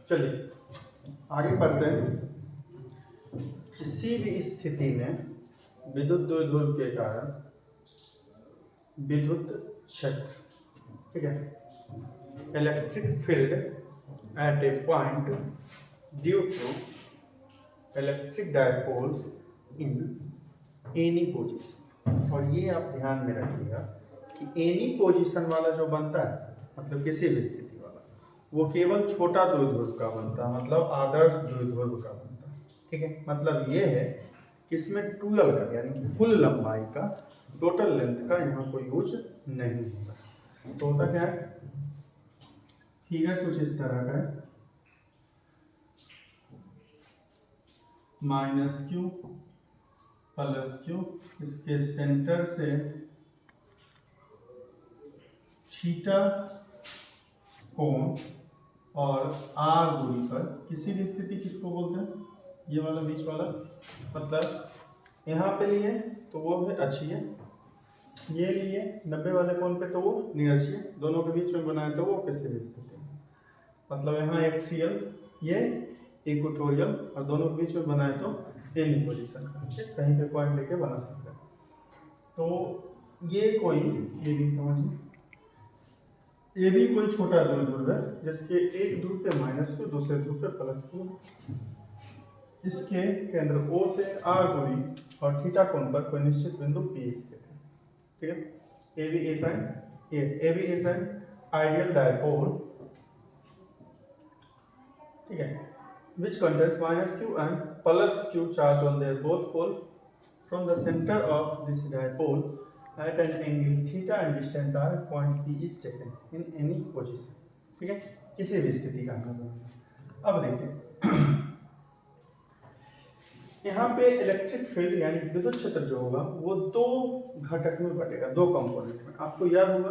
चलिए आगे बढ़ते हैं। किसी भी स्थिति में विद्युत द्विध्रुव के कारण विद्युत क्षेत्र, ठीक है, electric field at a point due to electric dipole in any position. और ये आप ध्यान में रखिएगा कि एनी पोजीशन वाला जो बनता है, मतलब किसी भी स्थिति वाला, वो केवल छोटा द्विध्रुव का बनता है, मतलब आदर्श द्विध्रुव का बनता है। ठीक है, मतलब ये है कि इसमें टूयल का यानी कि कुल लंबाई का, टोटल लेंथ का यहाँ कोई यूज नहीं होगा। तो होता क्या है, ठीक है, कुछ इस तरह का है, -q + q, इसके सेंटर से थीटा कोण और r दूरी पर किसी भी स्थिति किसको बोलते हैं, ये वाला बीच वाला, मतलब यहाँ पे लिए तो वो है अक्षीय, ये लिए 90 वाले कोण पे तो वो निरक्षीय, दोनों के बीच में बनाए तो वो किसी भी स्थिति में, मतलब यहाँ एक्सियल, ये इक्वेटोरियल, और दोनों के बीच में बनाए तो एनी पोजीशन का, कहीं पे पॉइंट लेके बना सकते हैं। तो ये कोई, ये भी समझिए, ये भी कोई छोटा द्विध्रुव है जिसके एक ध्रुव पे -q, दूसरे ध्रुव पे +q, इसके केंद्र O से r दूरी और थीटा कोण पर कोई निश्चित बिंदु P स्थित है। ठीक है, AB is an ideal dipole, ठीक है, which contains -q and +q charge on their both pole from the center of this dipole at an angle theta and distance r, point P is taken in any position। ठीक है, किसी भी स्थिति का नाम। अब देखिए यहाँ पे इलेक्ट्रिक फील्ड यानी विद्युत क्षेत्र जो होगा वो दो घटक में बटेगा, दो कंपोनेंट में। आपको याद होगा,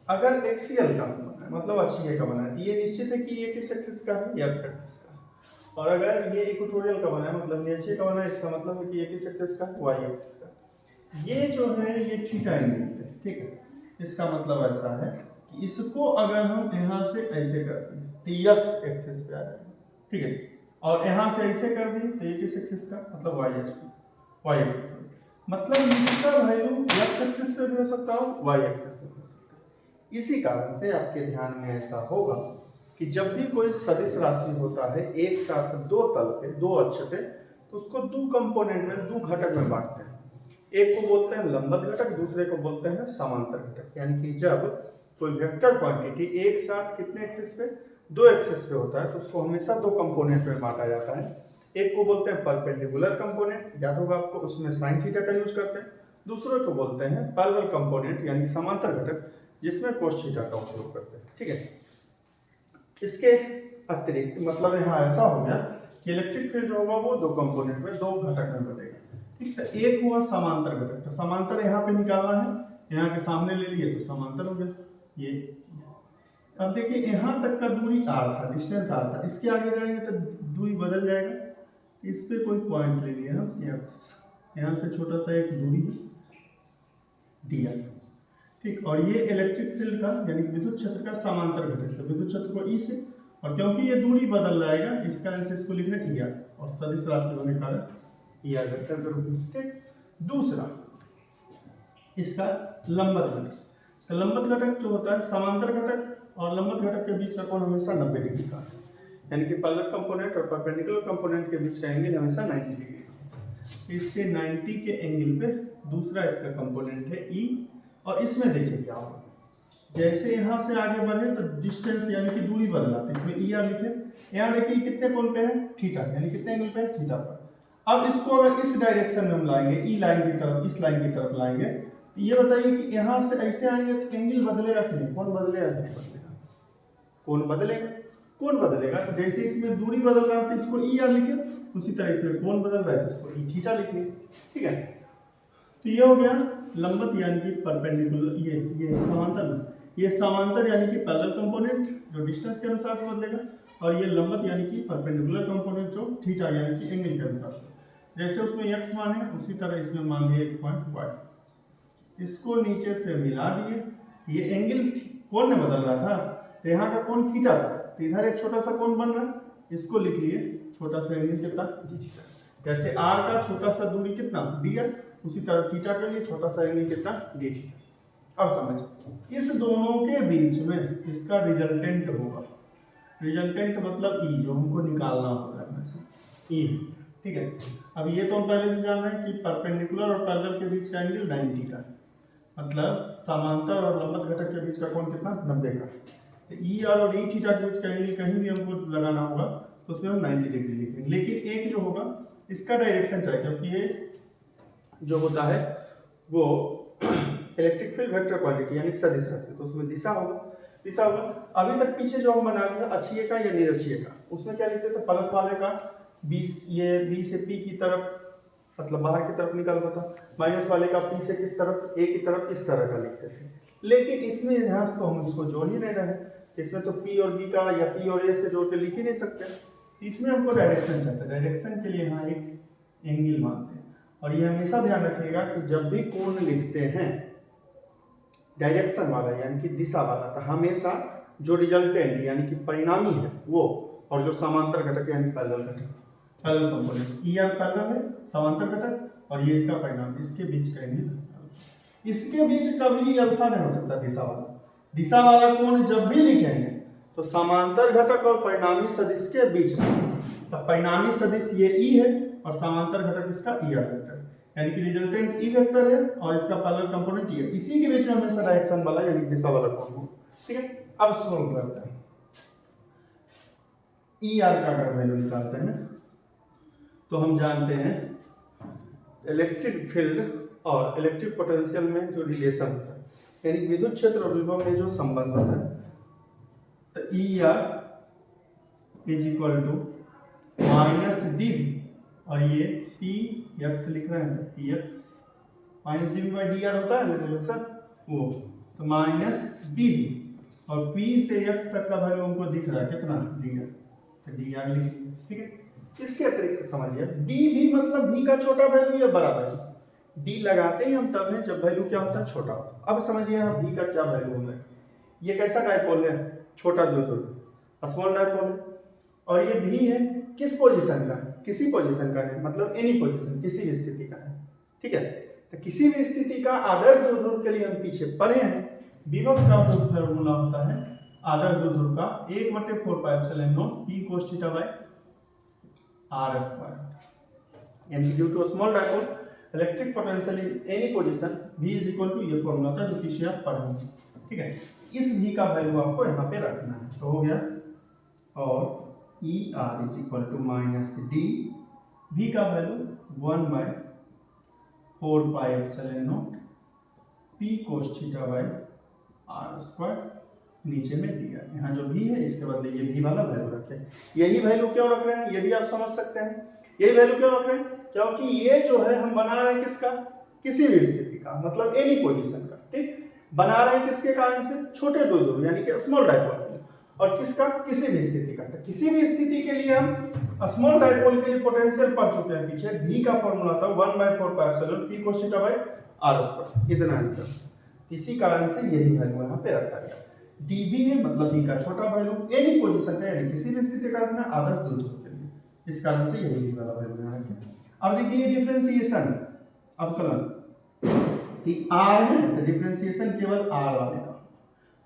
अगर एक्सियल का बना है, मतलब अक्षीय का बना है, ये निश्चित है कि ये किस एक्सिस का है, ये एक्स एक्सिस का है। और अगर ये इक्वेटोरियल का बना है, मतलब निरक्षीय का बना है, इसका मतलब है कि ये किस एक्सिस का है, वाई एक्सिस का। ये जो है ये थीटा एंगल है, ठीक है। इसका मतलब ऐसा है कि इसको अगर हम यहाँ से ऐसे करते हैं तो ये एक्स एक्सिस पे आ जाएगा, ठीक है, और यहाँ से ऐसे कर दें तो ये किस एक्सिस का, मतलब वाई एक्सिस पे, मतलब इसका वैल्यू एक्स एक्सिस पे भी हो सकता है, वाई एक्सिस पे भी हो सकता है। इसी कारण से आपके ध्यान में ऐसा होगा कि जब भी कोई सदिश राशि होता है एक साथ दो तल पे, दो अक्ष पे, तो उसको दो कंपोनेंट में, दो घटक में बांटते हैं। एक को बोलते हैं लंबवत घटक, दूसरे को बोलते हैं समांतर घटक। यानी कि जब कोई वेक्टर क्वांटिटी एक साथ कितने एक्सिस पे, दो एक्सिस पे होता है, तो उसको हमेशा दो कंपोनेंट में बांटा जाता है। एक को बोलते हैं परपेंडिकुलर कंपोनेंट, याद होगा आपको, उसमें साइन थीटा का यूज करते हैं। दूसरे को बोलते हैं पैरेलल कंपोनेंट यानी समांतर घटक, जिसमें कोस थीटा का उपयोग करते हैं। ठीक है, इसके अतिरिक्त मतलब यहाँ ऐसा हो गया कि इलेक्ट्रिक फील्ड जो होगा वो दो कंपोनेंट में, दो घटक में बटेगा। ठीक है, एक हुआ समांतर घटक, तो समांतर यहाँ पे निकालना है, यहाँ के सामने ले लिए तो समांतर हो गया ये। अब देखिए यहाँ तक का दूरी r था, डिस्टेंस r था, इसके आगे जाएंगे तो दूरी बदल जाएगा। इस पे कोई पॉइंट ले लिया हम x, यहाँ से छोटा सा एक दूरी है dr, ठीक। और ये इलेक्ट्रिक फील्ड का यानी विद्युत क्षेत्र का समांतर घटक है, विद्युत क्षेत्र को E से, और क्योंकि ये दूरी बदल जाएगा इस कारण से इसको लिखना ER, और सदिश राशि होने कारण ER वेक्टर के रूप में। ठीक, दूसरा इसका लंबवत घटक। तो लंबवत घटक जो होता है, समांतर घटक और लंबवत घटक के बीच का कोण हमेशा 90 डिग्री का है, यानी कि पैरेलल कंपोनेंट और परपेंडिकुलर कंपोनेंट के बीच का एंगल हमेशा 90 डिग्री का। इससे 90 के एंगल पे दूसरा इसका कंपोनेंट है E, और इसमें देखिए क्या होगा, जैसे यहाँ से आगे बढ़े तो डिस्टेंस यानी कि दूरी बदला, तो इसमें ER लिखे। यहाँ देखिए कितने कोण पे है, थीटा, यानी कितने एंगल पे है, थीटा पर। अब इसको अगर इस डायरेक्शन में हम लाएंगे, ई लाइन की तरफ, इस लाइन की तरफ लाएंगे, तो ये बताइए कि यहाँ से ऐसे आएंगे तो एंगल बदलेगा कि नहीं, कौन बदलेगा, नहीं बदलेगा, कौन बदलेगा, कौन बदलेगा। तो जैसे इसमें दूरी बदल रहा है तो इसको ER लिखे, उसी तरह इसमें कौन बदल रहा है तो इसको E थीटा लिख लिए। ठीक है, तो ये हो गया लंबवत यानी कि परपेंडिकुलर, ये समांतर, ये समांतर यानी कि पैरेलल कंपोनेंट जो डिस्टेंस के अनुसार से बदलेगा, और ये लंबवत यानी कि परपेंडिकुलर कंपोनेंट जो थीटा यानी कि एंगल के अनुसार से। जैसे उसमें x मान है उसी तरह इसमें मान लिया एक पॉइंट y, इसको नीचे से मिला दिए। ये एंगल कौन ने बदल रहा था, तो यहाँ का कोण थीटा था, तो इधर एक छोटा सा कोण बन रहा है, इसको लिख लिए छोटा सा एंगल कितना d थीटा। जैसे r का छोटा सा दूरी कितना dr, उसी तरह थीटा के लिए छोटा सा एंगल कितना d थीटा। अब समझ, इस दोनों के बीच में इसका रिजल्टेंट होगा, रिजल्टेंट मतलब ई, जो हमको निकालना होगा इसमें से ई, ठीक है। अब ये तो हम पहले से जान रहे हैं कि परपेंडिकुलर और पैरेलल के बीच का एंगल 90 का, मतलब समांतर और लंबवत घटक के बीच का कोण कितना 90 का। ई आर और ई थीटा के बीच का एंगल कहीं भी हमको लगाना होगा तो उसमें हम 90 डिग्री लिखेंगे, लेकिन एक जो होगा इसका डायरेक्शन चाहिए, क्योंकि ये जो होता है वो इलेक्ट्रिक फील्ड वेक्टर क्वांटिटी यानी सदिश राशि, तो उसमें दिशा होगा, दिशा होगा। अभी तक पीछे जो हम बनाए थे अक्षीय का या निरक्षीय का, उसमें क्या लिखते थे, प्लस वाले का 20 ये बी से पी की तरफ मतलब बाहर की तरफ निकलता था, माइनस वाले का पी से किस तरफ ए की तरफ, इस तरह का लिखते थे। लेकिन इसमें यहाँ तो हम इसको जोड़ ही नहीं रहे, इसमें तो पी और बी का या पी और ए से जोड़ के लिख ही नहीं सकते, इसमें हमको डायरेक्शन चाहिए। डायरेक्शन के लिए यहाँ एक एंगल मानते हैं, और ये हमेशा ध्यान रखिएगा कि जब भी कोण लिखते हैं डायरेक्शन वाला यानी कि दिशा वाला, तो हमेशा जो रिजल्टेंट यानी कि परिणामी है वो, और जो समांतर घटक यानी पैरेलल घटक, parallel component, E R parallel है समांतर घटक और ये इसका परिणाम, इसके बीच का एंगल, इसके बीच कभी अल्फा नहीं हो सकता दिशा वाला। दिशा वाला कोण जब भी लिखेंगे तो समांतर घटक और परिणामी सदिश के बीच में, तो परिणामी सदिश ये ई है और समांतर घटक इसका ई आर वेक्टर, यानी कि रिजल्टेंट ई वेक्टर है और इसका पैरेलल कंपोनेंट ई है, इसी के बीच में हमेशा डायरेक्शन वाला यानी दिशा वाला कोण हो, ठीक है। अब सॉल्व करते हैं, ई आर का अगर वैल्यू निकालते हैं तो हम जानते हैं इलेक्ट्रिक फील्ड और इलेक्ट्रिक पोटेंशियल में जो रिलेशन होता है, यानी विद्युत क्षेत्र और विभव में जो संबंध होता है, तो E R is equal to minus D, और ये पी एक्स लिख रहे हैं, P X minus D by D R होता है ना रिलेशन वो, तो माइनस डी, और पी से एक्स तक का वैल्यू हमको दिख रहा है कितना डी आर, तो डी आर लिख लीजिए, ठीक है। इसके अतिरिक्त समझिए डी भी मतलब भी का छोटा वैल्यू या बड़ा वैल्यू, डी लगाते ही हम तब हैं जब वैल्यू क्या होता है छोटा होता है। अब समझिए यहाँ भी का क्या वैल्यू होगा, ये कैसा डायपोल है, छोटा द्विध्रुव स्मॉल डायपोल है, और ये भी है किस पोजीशन का है, किसी पोजीशन का है, मतलब एनी पोजीशन, किसी भी स्थिति का है, ठीक है। तो किसी भी स्थिति का आदर्श द्विध्रुव के लिए हम पीछे पढ़े हैं, विभव का जो फॉर्मूला होता है आदर्श द्विध्रुव का 1/4πε0 p cos theta by r square, यानी due to small dipole electric potential in any position v is equal to, ये फॉर्मूला था जो पीछे आप पढ़े होंगे, ठीक है। इस v का वैल्यू आपको यहाँ पे रखना है, तो हो गया, और E R is equal to minus D, v का value 1/4πε0 p cos theta by r square, नीचे में डी आर, यहाँ जो भी है इसके बदले ये भी वाला वैल्यू रखें। यही वैल्यू क्यों रख रहे हैं ये भी आप समझ सकते हैं, यही वैल्यू क्यों रख रहे हैं, क्योंकि ये जो है हम बना रहे हैं किसका, किसी भी स्थिति का, मतलब एनी पोजीशन का, ठीक, बना रहे हैं किसके कारण से, छोटे द्विध्रुव यानी कि स्मॉल डायपोल, और किसका, किसी भी स्थिति का। तो किसी भी स्थिति के लिए हम स्मॉल डायपोल के लिए पोटेंशियल पढ़ चुके हैं पीछे, v का फॉर्मूला था 1/4πε0 p cos theta by r square, इतना आंसर, इसी कारण से यही वैल्यू यहाँ पे रखा गया। dv है मतलब v का छोटा वैल्यू, एनी पोजीशन का यानी किसी भी स्थिति का रखना आदर्श द्विध्रुव के लिए, इस कारण से यही वाला वैल्यू यहाँ रखें। अब देखिए डिफरेंशिएशन अवकलन, r है तो डिफरेंशिएशन केवल r वाले का,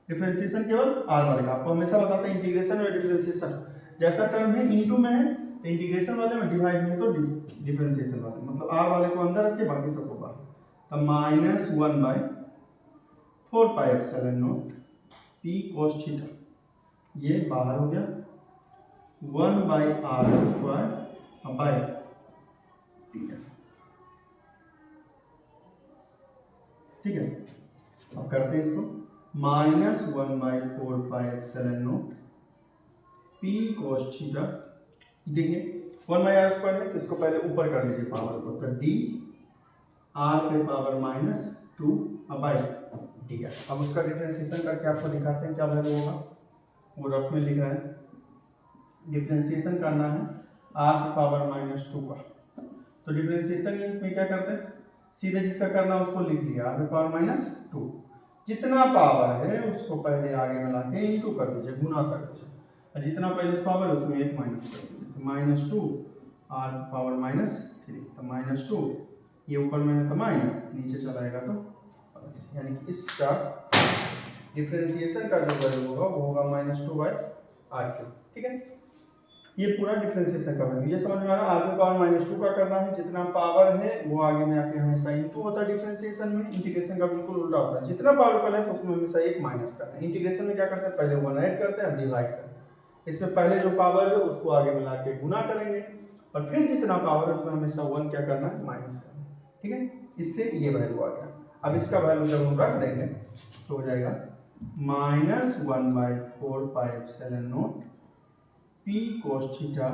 डिफरेंशिएशन केवल r वाले का, आपको हमेशा बताते हैं इंटीग्रेशन और डिफरेंशिएशन जैसा टर्म है इनटू में है तो इंटीग्रेशन वाले में, डिवाइड में तो डिफरेंशिएशन वाले, मतलब r वाले को अंदर रख के बाकी सबको बाहर, तो माइनस 1/4πε0 p cos थीटा, ये बाहर हो गया 1/r स्क्वायर बाय थीटा, ठीक है। अब करते हैं इसको, माइनस 1/4πε0 p cos थीटा, देखिए 1/r स्क्वायर है तो इसको पहले ऊपर कर लीजिए पावर को, तो d r पे पावर -2 बाय डी आर। अब उसका डिफरेंशिएशन करके आपको दिखाते हैं क्या वैल्यू होगा, वो रफ में लिख रहे हैं, डिफरेंशिएशन करना है r पे पावर -2 का, तो डिफरेंशिएशन में क्या करते हैं, सीधे जिसका करना है उसको लिख लिया r पे पावर -2, जितना पावर है उसको पहले आगे में लाके इंटू कर दीजिए, गुना कर दीजिए, और जितना पहले पावर है उसमें एक माइनस कर दीजिए, तो -2 r पावर -3, तो -2 ये ऊपर में है तो माइनस, नीचे चलाएगा तो प्लस, यानी कि इसका डिफरेंशिएशन का जो वैल्यू होगा वो होगा -2/r3। ठीक है, ये पूरा डिफरेंशिएशन का वैल्यू, ये समझ में आ रहा है। r पावर -2 का करना है, जितना पावर है वो आगे में आके हमेशा इंटू होता है डिफरेंशिएशन में, इंटीग्रेशन का बिल्कुल उल्टा होता है, जितना पावर प्लस उसमें हमेशा एक माइनस करना है। इंटीग्रेशन में क्या करते हैं, पहले 1 ऐड करते हैं, डिवाइड करते हैं, इसमें पहले जो पावर है उसको आगे मिला के गुना करेंगे, और फिर जितना पावर है उसमें हमेशा 1 क्या करना है, माइनस करना है। ठीक है, इससे ये वैल्यू आ गया। अब इसका वैल्यू जब हम रख देंगे तो हो जाएगा -1/4πε0 p cos थीटा,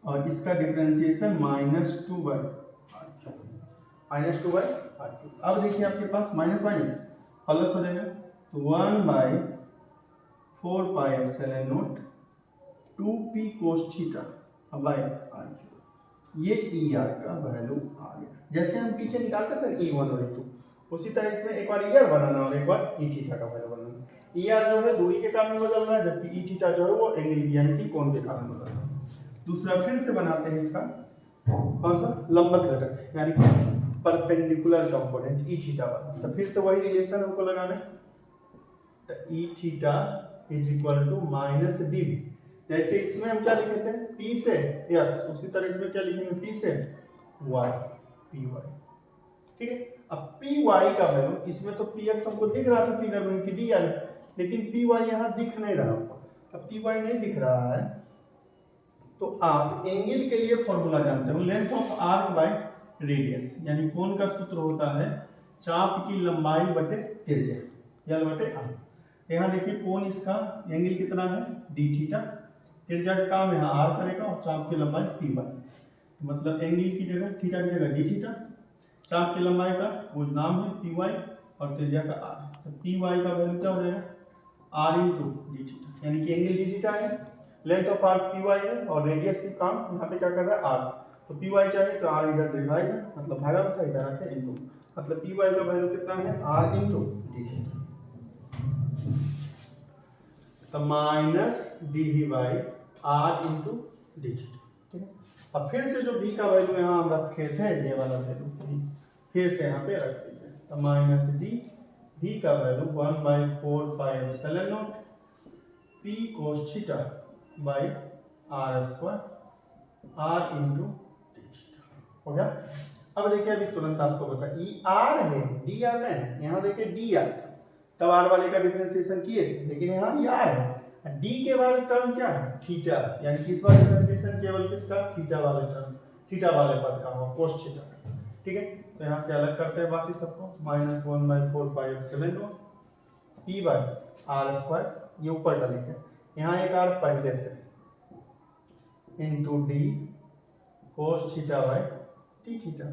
और इसका डिफरेंशिएशन -2/r3। अब देखिए आपके पास माइनस माइनस प्लस हो जाएगा, तो 1/4πε0 2p cos theta bye r3, ये er का वैल्यू आ गया। जैसे हम पीछे निकालते थे E1 और E2, उसी तरह इसमें एक बार er बनाना और एक बार e थीटा का वैल्यू बनाना। er जो है दूरी के कारण बदल रहा है, जबकि e थीटा जो है वो एंगल यानी कि कोण के कारण बदल रहा है। दूसरा फिर से बनाते हैं इसका, कौन सा, लंबवत घटक यानी कि परपेंडिकुलर कंपोनेंट e थीटा वाला। तो फिर से वही रिलेशन हमको लगाना है, तो e theta is equal to -d, जैसे इसमें हम क्या लिखे थे p से x, उसी तरह इसमें क्या लिखेंगे p से y, py। ठीक है, अब py का वैल्यू, इसमें तो px हमको दिख रहा था फिगर में कि dr, लेकिन py यहाँ दिख नहीं रहा। अब py नहीं दिख रहा है तो आप एंगल के लिए फॉर्मूला जानते हो, length of arc by radius, यानी कोण का सूत्र होता है चाप की लंबाई बटे त्रिज्या, l बटे r। यहाँ देखिए कोण इसका एंगल कितना है d थीटा, त्रिज्या का काम यहाँ r करेगा और चाप की लंबाई py, मतलब एंगल की जगह थीटा की जगह d थीटा, चाप की लंबाई का वो नाम है py और त्रिज्या का r। तो py का वैल्यू क्या हो जाएगा r इंटू d थीटा, यानी कि एंगल d थीटा है, लेंथ ऑफ आर्क py है और रेडियस की काम यहाँ पे क्या कर रहा है r, तो py चाहिए तो r इधर डिवाइड है, मतलब भागा था इधर आके इंटू, मतलब py का वैल्यू कितना है r इंटू d थीटा, तो -dv/r इंटू d थीटा। ठीक है, अब फिर से जो b का वैल्यू यहाँ हम रखे थे, ये वाला वैल्यू फिर से यहाँ पे रख दीजिए, तो -d, v का value 1/4πε0 p cos theta by r² r into d theta हो गया। अब देखिए अभी तुरंत आपको बता er है dr नहीं, यहाँ देखिए dr, तब r वाले का डिफरेंशिएशन किए थे, लेकिन यहाँ भी r है, d के बाद टर्म क्या है थीटा, यानी कि इस बार डिफरेंशिएशन केवल किसका, थीटा वाले टर्म, थीटा वाले पद का होगा cos थीटा। ठीक है, तो यहाँ से अलग करते हैं बाकी सबको, -1/4πε0 p बाय r², ये ऊपर का लिखे, यहाँ एक r पहले से into d cos theta bye t theta.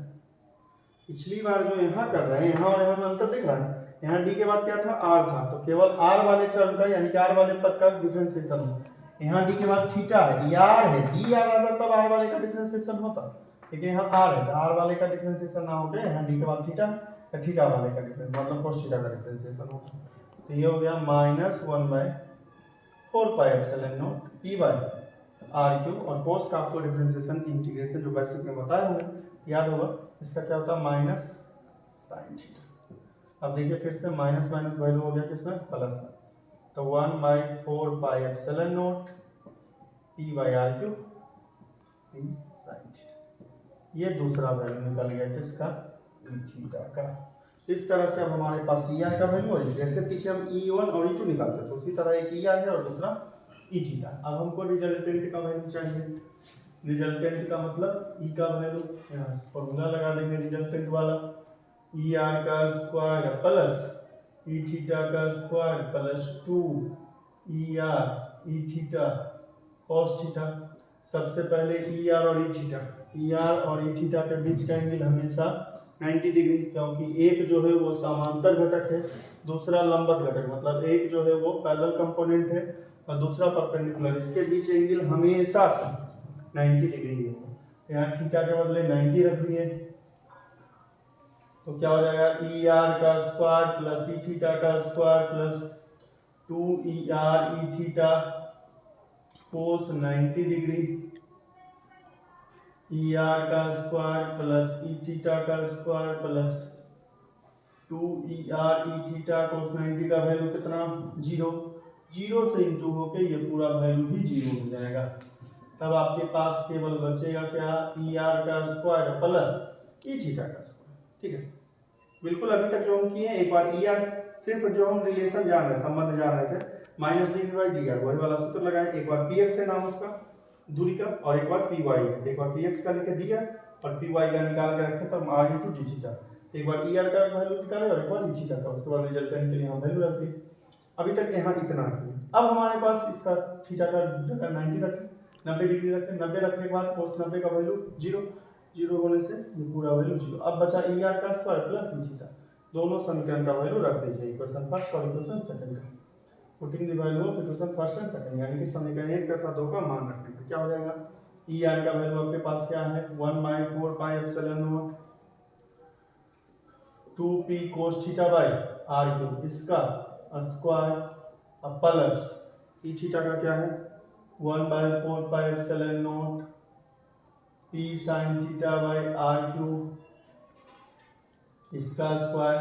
पिछली बार जो यहाँ कर रहे हैं, यहाँ और यहाँ में अंतर दिख रहा है, यहाँ d के बाद क्या था r था, तो केवल r वाले टर्म का यानी कि r वाले पद का डिफरेंशिएशन हो, यहाँ d के बाद थीटा है, r है, dr आता तब r वाले का डिफरेंशिएशन होता, लेकिन यहाँ r है तो r वाले का डिफरेंशिएशन ना होकर यहाँ d के बाद थीटा, या थीटा वाले का डिफरेंस मतलब cos थीटा का डिफरेंशिएशन होगा। तो ये हो गया -1/4πε0 p बाय r3, और cos का आपको डिफरेंशिएशन इंटीग्रेशन जो बेसिक में बताया होगा याद होगा, इसका क्या होता है -sin थीटा। अब देखिए फिर से माइनस माइनस वैल्यू हो गया किसमें प्लस में, तो 1/4πε0 p by r3 p sin theta, ये दूसरा वैल्यू निकल गया किसका e थीटा का। इस तरह से अब हमारे पास er का वैल्यू, और जैसे पीछे हम e1 और e2 निकालते थे उसी तरह एक er है और दूसरा e थीटा। अब हमको रिजल्टेंट का वैल्यू चाहिए, रिजल्टेंट का मतलब e का वैल्यू, यहाँ फॉर्मूला लगा देंगे रिजल्टेंट वाला, er का स्क्वायर प्लस e थीटा का square plus 2 er e theta cos theta. सबसे पहले er और e थीटा, er और e थीटा के बीच का एंगल हमेशा 90 डिग्री, क्योंकि एक जो है वो समांतर घटक है, दूसरा लंबवत घटक, मतलब एक जो है वो पैरेलल कंपोनेंट है और दूसरा परपेंडिकुलर, इसके बीच एंगल हमेशा से 90 डिग्री है। यहाँ थीटा के बदले 90 रख दिए, तो क्या हो जाएगा ई आर का स्क्वायर प्लस ई थीटा का square plus 2 E R E theta cos 90 degree E R का स्क्वायर प्लस ई थीटा का square plus 2 E R E theta cos 90 का वैल्यू कितना 0, 0 से इंटू होके ये पूरा वैल्यू भी 0 हो जाएगा। तब आपके पास केवल बचेगा क्या ई आर का स्क्वायर प्लस ई थीटा का स्क्वायर। ठीक है, बिल्कुल अभी तक जो हम किए एक बार ई आर सिर्फ जो हम रिलेशन जान रहे संबंध जान रहे थे minus D V by D R वही वाला सूत्र लगाए। एक बार पी एक्स है नाम उसका दूरी का और एक बार पी वाई है। एक बार पी एक्स का लिखे डी आर और पी वाई का निकाल के रखे तब आर इंटू डी थीटा। एक बार ई आर का वैल्यू निकाले और एक बार डी थीटा का, उसके बाद रिजल्टेंट के लिए हम वैल्यू रख दिए। अभी तक यहाँ इतना किए। अब हमारे पास इसका थीटा का जगह 90 रखें, 90 डिग्री रखें, 90 रखने के बाद कोस 90 का वैल्यू 0, 0 होने से ये पूरा वैल्यू 0। अब बचा ई आर का स्क्वायर प्लस ई थीटा, दोनों समीकरण का वैल्यू रख दीजिए इक्वेशन फर्स्ट और इक्वेशन सेकंड का। Putting the value of equation first and second यानी कि समीकरण 1 तथा 2 का मान रखने पर क्या हो जाएगा ई आर का वैल्यू आपके पास क्या है 1/4 pi epsilon not 2p cos theta by r cube इसका स्क्वायर प्लस ई थीटा का क्या है 1/4 pi epsilon not p sin theta by r cube इसका स्क्वायर।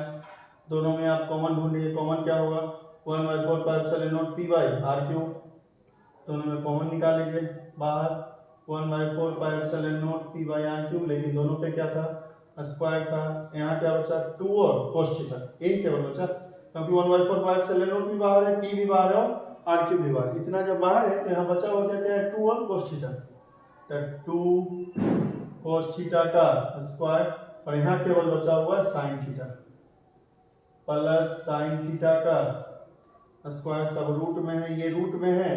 दोनों में आप कॉमन ढूंढिए, कॉमन क्या होगा 1/4 pi epsilon not p by r cube, दोनों में कॉमन निकाल लीजिए बाहर 1/4 pi epsilon not p by r cube, लेकिन दोनों पे क्या था स्क्वायर था। यहाँ क्या बचा 2 और cos थीटा, एक केवल बचा क्योंकि 1/4 पाई एप्सिलॉन नॉट भी बाहर है, p भी बाहर है और r क्यूब भी बाहर है। इतना जब बाहर है तो यहाँ बचा हुआ क्या क्या है 2 और cos थीटा, तो 2 cos थीटा का स्क्वायर और यहाँ केवल बचा हुआ है sin theta plus sin theta का स्क्वायर। सब रूट में है, ये रूट में है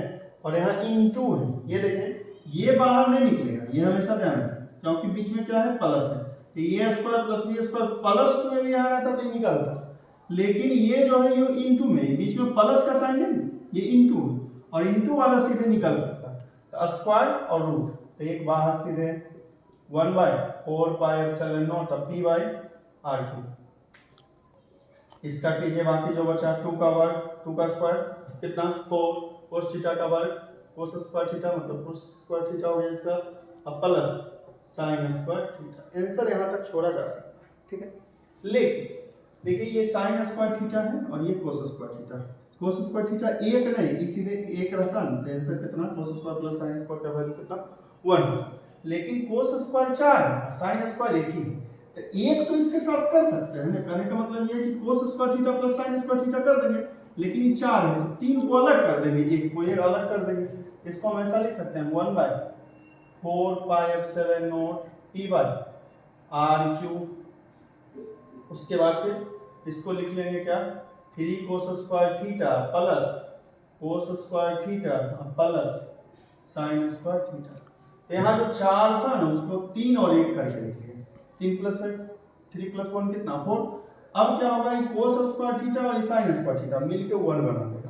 और यहाँ इनटू है। ये देखें ये बाहर नहीं निकलेगा, ये हमेशा ध्यान रखें क्योंकि बीच में क्या है प्लस है। A square plus B square plus 2 में यहाँ रहता तो ये निकलता, लेकिन ये जो है ये इनटू में बीच में प्लस का साइन है ये इनटू और इनटू वाला सीधे निकल सकता है तो स्क्वायर और रूट, तो एक बाहर सीधे 1/4 pi epsilon not p by r cube. इसका कीजिए बाकी जो बचा 2 का वर्ग 2 का स्क्वायर कितना 4 cos थीटा का वर्ग cos स्क्वायर थीटा मतलब cos स्क्वायर थीटा हो गया इसका plus sin square theta. Answer यहाँ तक छोड़ा जा सकता है। ठीक है, लेकिन देखिए ये sin स्क्वायर थीटा है और ये cos square theta. cos square theta एक नहीं इसीलिए एक रहता ना तो आंसर कितना cos square plus sin square का वैल्यू कितना 1, लेकिन cos स्क्वायर 4 है sin स्क्वायर एक ही है तो एक तो इसके साथ कर सकते हैं ना। कहने का मतलब ये है कि cos square theta plus sin square theta कर देंगे, लेकिन ये 4 है तो 3 को अलग कर देंगे, एक को ये अलग कर देंगे। इसको हम ऐसा लिख सकते हैं 1/4 pi epsilon not p by r cube. उसके बाद फिर इसको लिख लेंगे क्या 3 cos square theta plus cos square theta plus sin square theta. यहाँ जो 4 था ना उसको 3 और 1 करके लिख लिया 3 प्लस 3 प्लस 1 कितना 4। अब क्या होगा ये cos स्क्वायर थीटा और sin स्क्वायर थीटा मिलके 1 बना देगा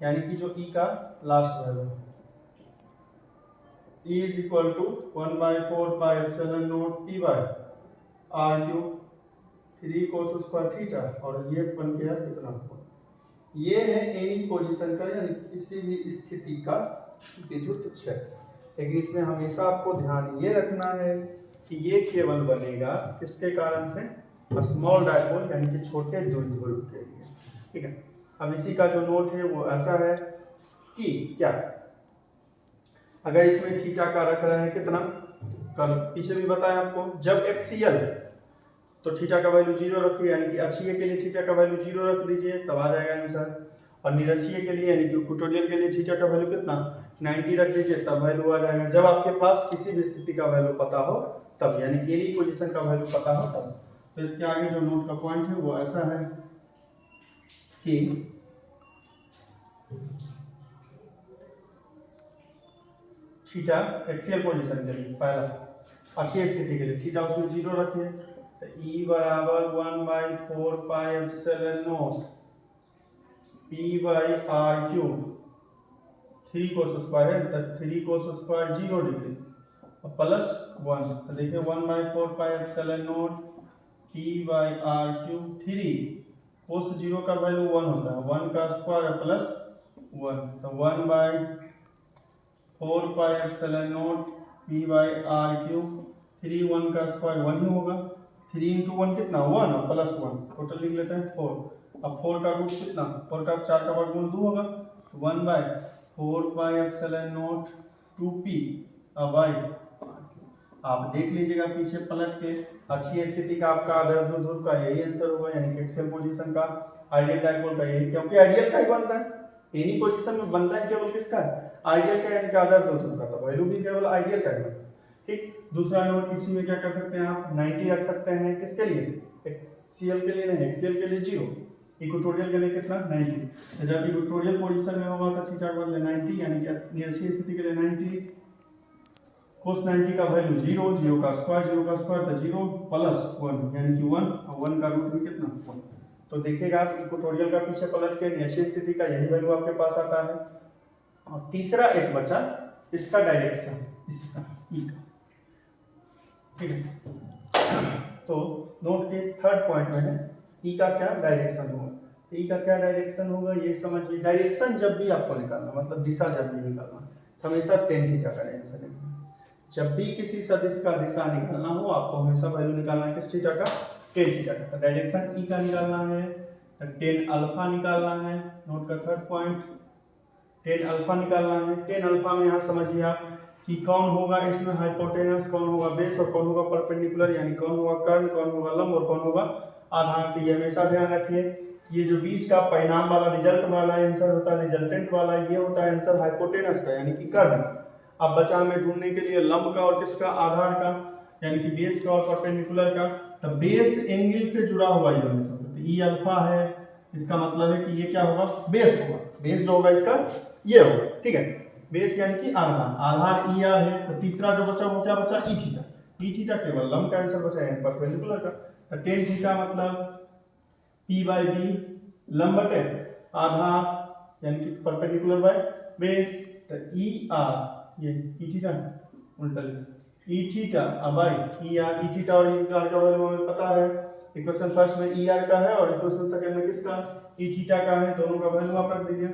यानी कि जो e का last value e is equal to 1/4 pi epsilon not p by r cube 3 cos square theta और ये बन गया कितना 4। ये है एनी पोजीशन का यानी किसी भी स्थिति का विद्युत क्षेत्र। लेकिन इसमें हमेशा आपको ध्यान ये रखना है कि ये केवल बनेगा किसके कारण से स्मॉल डायपोल यानी कि छोटे द्विध्रुव के लिए। ठीक है, अब इसी का जो नोट है वो ऐसा है कि क्या अगर इसमें थीटा का रख रहे हैं कितना कल पीछे भी बताया आपको जब एक्सियल तो थीटा का वैल्यू 0 रखिए यानी कि अक्षीय के लिए थीटा का वैल्यू 0 रख दीजिए तब आ जाएगा आंसर। और निरक्षीय के लिए यानी कि इक्वेटोरियल के लिए थीटा का वैल्यू कितना 90 रख दीजिए तब वैल्यू आ जाएगा। जब आपके पास किसी भी स्थिति का वैल्यू पता हो तब यानी कि एनी पोजीशन का वैल्यू पता हो तब। तो इसके आगे जो नोट का पॉइंट है वो ऐसा है कि थीटा एक्सियल पोजीशन के लिए पहला अक्षीय स्थिति के लिए थीटा उसमें 0 रखिए तो e बराबर 1/4 pi epsilon not p by r cube 3 cos square है तो 3 cos स्क्वायर 0 डिग्री और प्लस 1 तो देखिए 1/4 pi epsilon not P/r³ 3 cos 0 का वैल्यू 1 होता है, 1 का स्क्वायर प्लस 1, तो 1/4πε0 P/r³, 3 1 का स्क्वायर 1 ही होगा, 3 × 1 कितना 1 और प्लस 1 टोटल लिख लेते हैं 4। अब 4 का रूट कितना, 4 का 4 का वर्गमूल 2 होगा, 1/4πε0 2p बाई। आप देख लीजिएगा पीछे पलट के, अच्छी स्थिति का आपका आदर्श द्विध्रुव का यही आंसर होगा, यानी कि एक्सियल पोजीशन का, आइडियल डायपोल का यही, क्योंकि आइडियल का ही बनता है, एनी पोजीशन में बनता है केवल किसका, आइडियल का, यानी कि आदर्श द्विध्रुव का, तो वैल्यू भी केवल आइडियल का ही। ठीक, दूसरा नोट इसी में क्या कर सकते हैं आप, 90 रख सकते हैं, किसके लिए, एक्सियल के लिए नहीं, एक्सियल के लिए 0, इक्वेटोरियल के लिए कितना 90, तो जब इक्वेटोरियल पोजीशन में होगा तो थीटा का वैल्यू 90, यानी कि निरक्षीय स्थिति के लिए 90, cos 90 का वैल्यू 0, 0 का स्क्वायर तो 0 प्लस 1, यानी कि 1, और 1 का रूट भी कितना 1। तो देखिएगा आप इक्वेटोरियल का पीछे पलट के निरक्षीय स्थिति का यही वैल्यू आपके पास आता है। और तीसरा एक बचा इसका डायरेक्शन, इसका ई का, ठीक है। तो नोट के थर्ड पॉइंट में है ई का क्या डायरेक्शन होगा, ई का क्या डायरेक्शन होगा ये समझिए। डायरेक्शन जब भी आपको निकालना, मतलब दिशा जब भी निकालना, हमेशा tan थीटा का डायरेक्शन निकालना। जब भी किसी सदिश का दिशा निकालना हो आपको हमेशा वैल्यू निकालना है किस थीटा का, tan थीटा का। डायरेक्शन ई का निकालना है तो tan अल्फा निकालना है, नोट का थर्ड पॉइंट tan अल्फा निकालना है। tan अल्फा में यहाँ समझिए आप कि कौन होगा इसमें हाइपोटेनस, कौन होगा बेस और कौन होगा परपेंडिकुलर, यानी कौन होगा कर्ण, कौन होगा लंब और कौन होगा आधार। तो ये हमेशा ध्यान रखिए, ये जो बीच का परिणाम वाला रिजल्ट वाला आंसर होता है, रिजल्टेंट वाला, ये होता है आंसर हाइपोटेनस का, यानी कि कर्ण। अब बचा हमें ढूंढने के लिए लंब का और किसका, आधार का, यानी कि बेस का और परपेंडिकुलर का। तो बेस एंगल से जुड़ा हुआ ये हमेशा, तो ई अल्फा है, इसका मतलब है कि ये क्या होगा, बेस होगा, बेस जो होगा इसका ये होगा, ठीक है। बेस यानी कि आधार, आधार ई आर है। तो तीसरा जो बचा वो क्या बचा, ई थीटा, ई थीटा केवल लंब का आंसर बचा है, परपेंडिकुलर का। तो tan थीटा मतलब p/b लंब बटे आधार यानी कि परपेंडिकुलर बाय बेस। तो ई आर, ये ई थीटा उल्टा लिखा, E theta by E R, E theta और ई आर का वैल्यू हमें पता है। इक्वेशन फर्स्ट में ई आर का है और इक्वेशन सेकंड में किसका, ई थीटा का है, दोनों का वैल्यू आप रख दीजिए।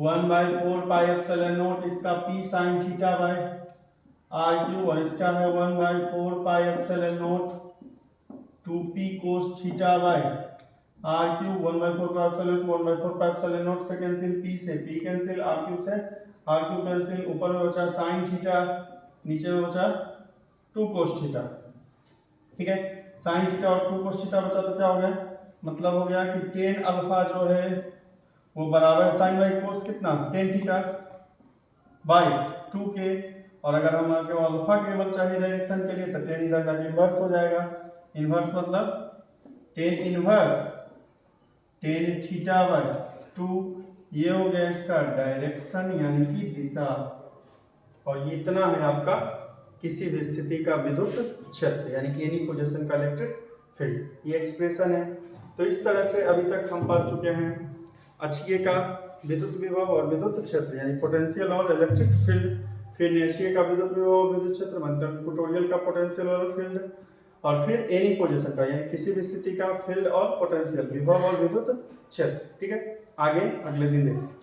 1/4πε0 इसका p sin theta by r³ और इसका है 1/4πε0 2p cos theta bye r³। 1/4πε0 1/4πε0 से कैंसिल, p से p कैंसिल, r³ से r³ कैंसिल, ऊपर में बचा sin थीटा, नीचे में बचा 2 cos थीटा, ठीक है। sin थीटा और 2 cos थीटा बचा तो क्या हो गया, मतलब हो गया कि tan अल्फा जो है वो बराबर है sin बाई cos कितना, tan थीटा बाई 2 के। और अगर हम आगे अल्फा केवल चाहिए डायरेक्शन के लिए तो tan इधर का इन्वर्स हो जाएगा। इन्वर्स मतलब tan inverse tan theta by 2, ये हो गया इसका डायरेक्शन यानी कि दिशा। और ये इतना है आपका किसी भी स्थिति का विद्युत क्षेत्र, यानी कि एनी पोजीशन का इलेक्ट्रिक फील्ड, ये एक्सप्रेशन है। तो इस तरह से अभी तक हम पढ़ चुके हैं अक्षीय का विद्युत विभव और विद्युत क्षेत्र, यानी पोटेंशियल और इलेक्ट्रिक फील्ड, फिर निरक्षीय का विद्युत विभव और विद्युत क्षेत्र, मतलब इक्वेटोरियल का पोटेंशियल और फील्ड, और फिर एनी पोजीशन का, यानी किसी भी स्थिति का फील्ड और पोटेंशियल, विभव और विद्युत क्षेत्र, ठीक है। आगे अगले दिन देखते हैं।